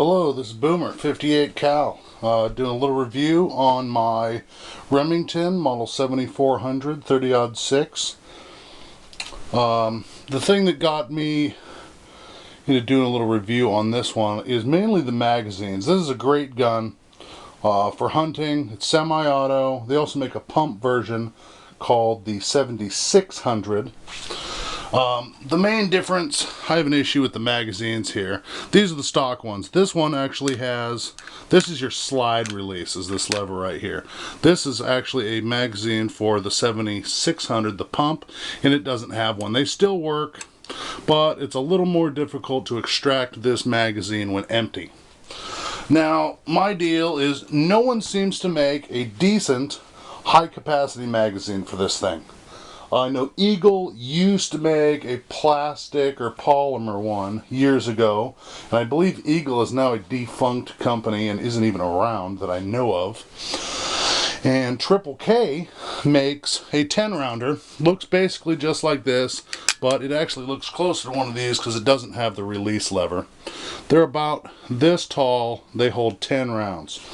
Hello, this is Boomer 58 Cal, doing a little review on my Remington model 7400 30-06. The thing that got me into doing a little review on this one is mainly the magazines. This is a great gun for hunting. It's semi-auto. They also make a pump version called the 7600. The main difference, I have an issue with the magazines here. These are the stock ones. This one actually has, this is your slide release, is this lever right here. This is actually a magazine for the 7600, the pump, and it doesn't have one. They still work, but it's a little more difficult to extract this magazine when empty. Now, my deal is no one seems to make a decent high capacity magazine for this thing. I know Eagle used to make a plastic or polymer one years ago, and I believe Eagle is now a defunct company and isn't even around that I know of. And Triple K makes a 10-rounder, looks basically just like this, but it actually looks closer to one of these because it doesn't have the release lever. They're about this tall, they hold 10 rounds.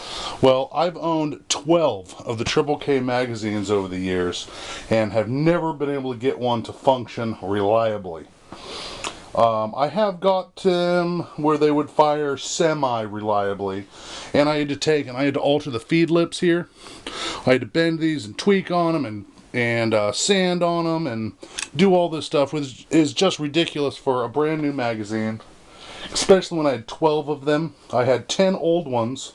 Well, I've owned 12 of the Triple K magazines over the years and have never been able to get one to function reliably. I have got them where they would fire semi-reliably, and I had to alter the feed lips here. I had to bend these and tweak on them and sand on them and do all this stuff, which is just ridiculous for a brand new magazine, especially when I had 12 of them. I had 10 old ones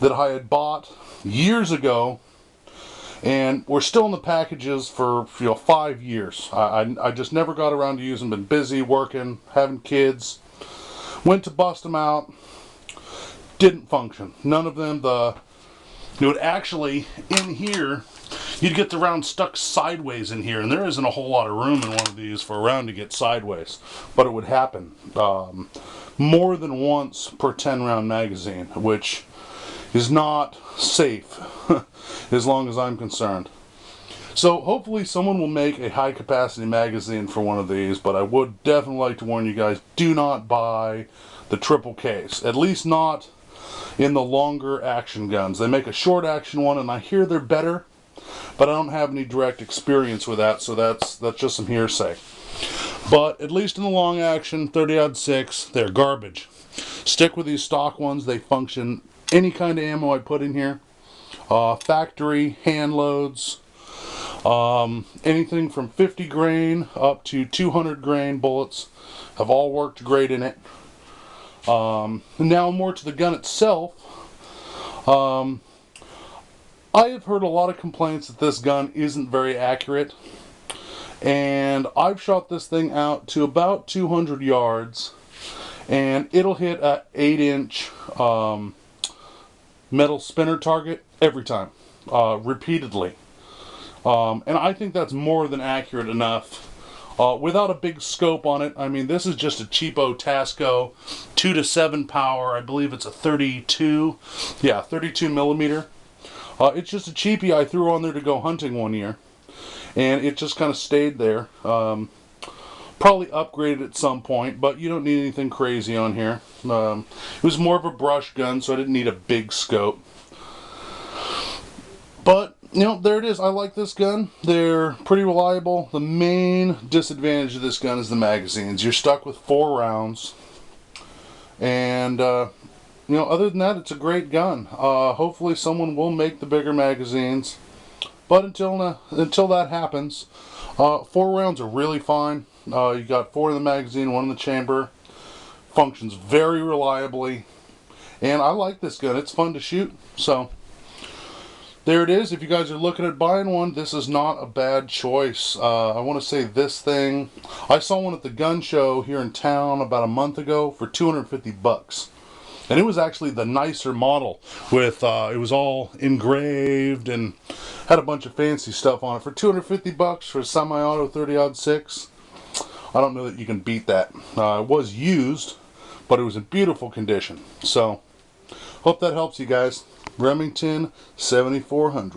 that I had bought years ago, and we're still in the packages for 5 years. I just never got around to using them. Been busy working, having kids. Went to bust them out. Didn't function. None of them. It would actually, in here, you'd get the round stuck sideways in here, and there isn't a whole lot of room in one of these for a round to get sideways. But it would happen more than once per 10-round magazine, which is not safe as long as I'm concerned. So hopefully someone will make a high capacity magazine for one of these, but I would definitely like to warn you guys, do not buy the Triple Ks, at least not in the longer action guns. They make a short action one, and I hear they're better, but I don't have any direct experience with that, so that's just some hearsay. But at least in the long action 30-06, they're garbage. Stick with these stock ones. They function any kind of ammo I put in here. Factory, hand loads, anything from 50 grain up to 200 grain bullets have all worked great in it. Now more to the gun itself. I have heard a lot of complaints that this gun isn't very accurate, and I've shot this thing out to about 200 yards, and it'll hit an 8-inch metal spinner target every time, repeatedly. And I think that's more than accurate enough without a big scope on it. I mean, this is just a cheapo Tasco 2-7 power. I believe it's a 32 millimeter. It's just a cheapie I threw on there to go hunting one year, and it just kind of stayed there. Probably upgraded at some point, but you don't need anything crazy on here. It was more of a brush gun, so I didn't need a big scope. But, there it is. I like this gun. They're pretty reliable. The main disadvantage of this gun is the magazines. You're stuck with 4 rounds. And, other than that, it's a great gun. Hopefully someone will make the bigger magazines. But until that happens, 4 rounds are really fine. You got 4 in the magazine, 1 in the chamber. Functions very reliably. And I like this gun. It's fun to shoot. So, there it is. If you guys are looking at buying one, this is not a bad choice. I want to say this thing, I saw one at the gun show here in town about a month ago for 250 bucks. And it was actually the nicer model with, it was all engraved and had a bunch of fancy stuff on it. For 250 bucks for a semi-auto 30-06, I don't know that you can beat that. It was used, but it was in beautiful condition. So, hope that helps you guys. Remington 7400.